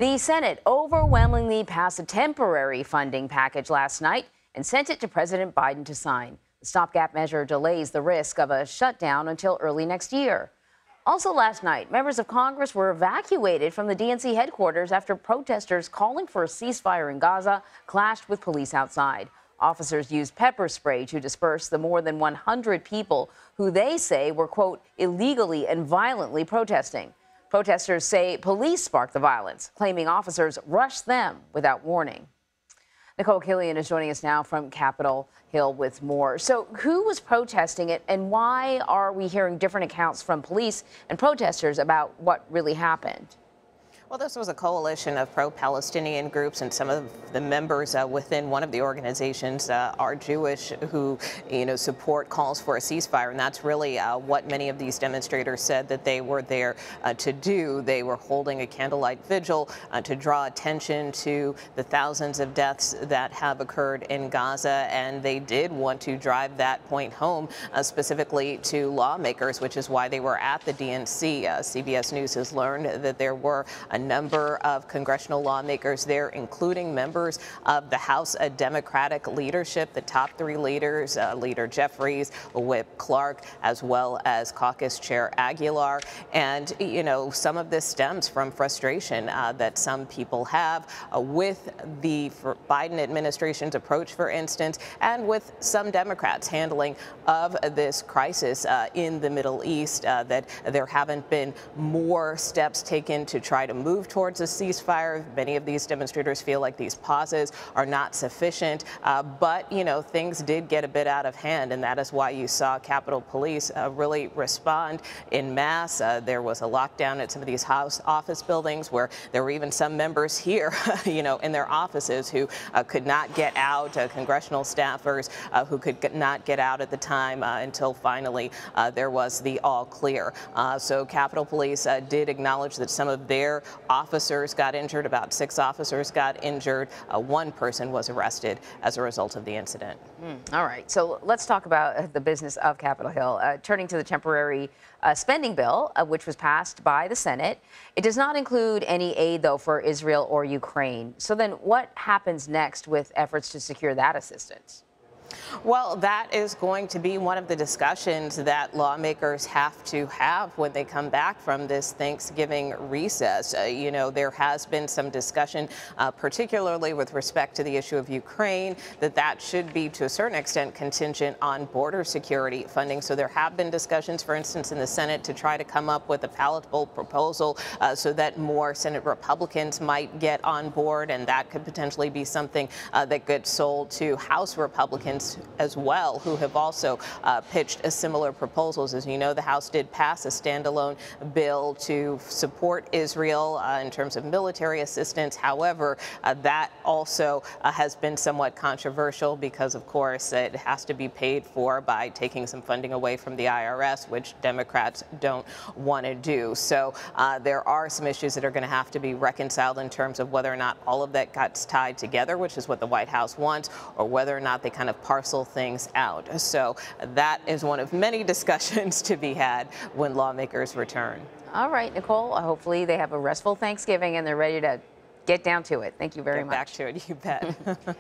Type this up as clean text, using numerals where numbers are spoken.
The Senate overwhelmingly passed a temporary funding package last night and sent it to President Biden to sign. The stopgap measure delays the risk of a shutdown until early next year. Also last night, members of Congress were evacuated from the DNC headquarters after protesters calling for a ceasefire in Gaza clashed with police outside. Officers used pepper spray to disperse the more than 100 people who they say were, quote, illegally and violently protesting. Protesters say police sparked the violence, claiming officers rushed them without warning. Nikole Killion is joining us now from Capitol Hill with more. So who was protesting it, and why are we hearing different accounts from police and protesters about what really happened? Well, this was a coalition of pro-Palestinian groups, and some of the members within one of the organizations are Jewish who, support calls for a ceasefire. And that's really what many of these demonstrators said that they were there to do. They were holding a candlelight vigil to draw attention to the thousands of deaths that have occurred in Gaza. And they did want to drive that point home, specifically to lawmakers, which is why they were at the DNC. CBS News has learned that there were a number of congressional lawmakers there, including members of the House Democratic leadership, the top three leaders, Leader Jeffries, Whip Clark, as well as Caucus Chair Aguilar. And, some of this stems from frustration that some people have with the Biden administration's approach, for instance, and with some Democrats' handling of this crisis in the Middle East, that there haven't been more steps taken to try to move towards a ceasefire. Many of these demonstrators feel like these pauses are not sufficient, but things did get a bit out of hand, and that is why you saw Capitol Police really respond in mass. There was a lockdown at some of these House office buildings where there were even some members here, in their offices who could not get out, congressional staffers who could not get out at the time until finally there was the all clear. So Capitol Police did acknowledge that some of their officers got injured. About 6 officers got injured. One person was arrested as a result of the incident. All right. So let's talk about the business of Capitol Hill. Turning to the temporary spending bill, which was passed by the Senate. It does not include any aid, though, for Israel or Ukraine. So then what happens next with efforts to secure that assistance? Well, that is going to be one of the discussions that lawmakers have to have when they come back from this Thanksgiving recess. There has been some discussion, particularly with respect to the issue of Ukraine, that should be to a certain extent contingent on border security funding. So there have been discussions, for instance, in the Senate to try to come up with a palatable proposal so that more Senate Republicans might get on board, and that could potentially be something that gets sold to House Republicans as well, who have also pitched similar proposals. As you know, the House did pass a standalone bill to support Israel in terms of military assistance. However, that also has been somewhat controversial because, of course, it has to be paid for by taking some funding away from the IRS, which Democrats don't want to do. So there are some issues that are going to have to be reconciled in terms of whether or not all of that gets tied together, which is what the White House wants, or whether or not they kind of parcel things out. So that is one of many discussions to be had when lawmakers return. All right, Nikole, hopefully they have a restful Thanksgiving and they're ready to get down to it. Thank you very much. Get back to it, you bet.